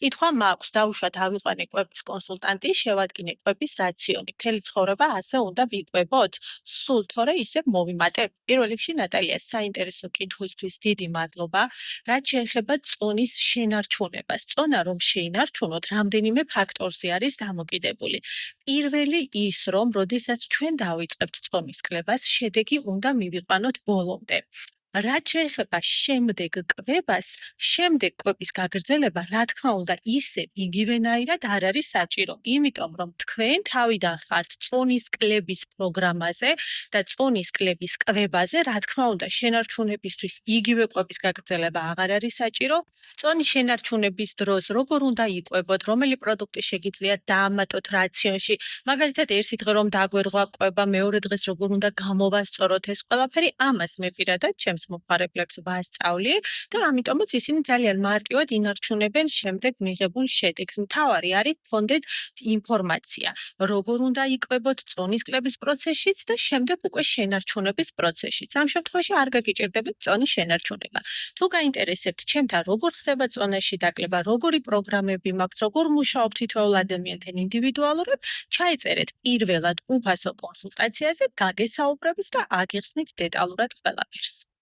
კითხვა მაქვს, დავუშვათ ავიყვანე კვების კონსულტანტი, შევადგინე კვების რაციონი. მთელი ცხოვრება ასე უნდა ვიკვებოთ? სულ თორე ისევ მოვიმატე? პირველ რიგში ნატალია, საინტერესო კითხვისთვის დიდი მადლობა. რაც შეეხება წონის შენარჩუნებას. წონა რომ შეინარჩუნოთ, რამდენიმე ფაქტორზე არის დამოკიდებული. პირველი ის, რომ როდესაც ჩვენ დავიწყებთ წონის კლებას, შედეგი უნდა მივიყვანოთ ბოლომდე. რაც შეეხება შემდეგ კვებას, შემდეგ კვების გაგრძელება, რა თქმა უნდა, ისევ იგივენაირად არ არის საჭირო, იმიტომ რომ თქვენ თავიდან ხართ წონის კლების პროგრამაზე და წონის კლების კვებაზე, რა თქმა უნდა, შენარჩუნებისთვის იგივე კვების გაგრძელება აღარ არის საჭირო. წონის შენარჩუნების დროს როგორ უნდა იკვებოთ, რომელი პროდუქტი შეგიძლიათ დაამატოთ რაციონში, მაგალითად, ერთი დღე რომ დაგვერღვა კვება, მეორე დღეს როგორ უნდა გამოვასწოროთ ეს ყველაფერი, ამას მე პირადად ჩემს მომხმარებლებს ვასწავლი და ამიტომაც ისინი ძალიან მარტივად ინარჩუნებენ შემდეგ მიღებულ შედეგს. მთავარი არის გქონდეთ ინფორმაცია, როგორ უნდა იკვებოთ წონის კლების პროცესშიც და შემდეგ უკვე შენარჩუნების პროცესშიც. ამ შემთხვევაში არ გაგიჭირდებით წონის შენარჩუნება. თუ გაინტერესებთ ჩემთან როგორ ხდება წონაში დაკლება, როგორი პროგრამები მაქვს, როგორ მუშაობ თითოეულ ადამიანთან ინდივიდუალურად, ჩაეწერეთ პირველად უფასო კონსულტაციაზე, გაგესაუბრებით და აგიხსნით დეტალურად ყველაფერს.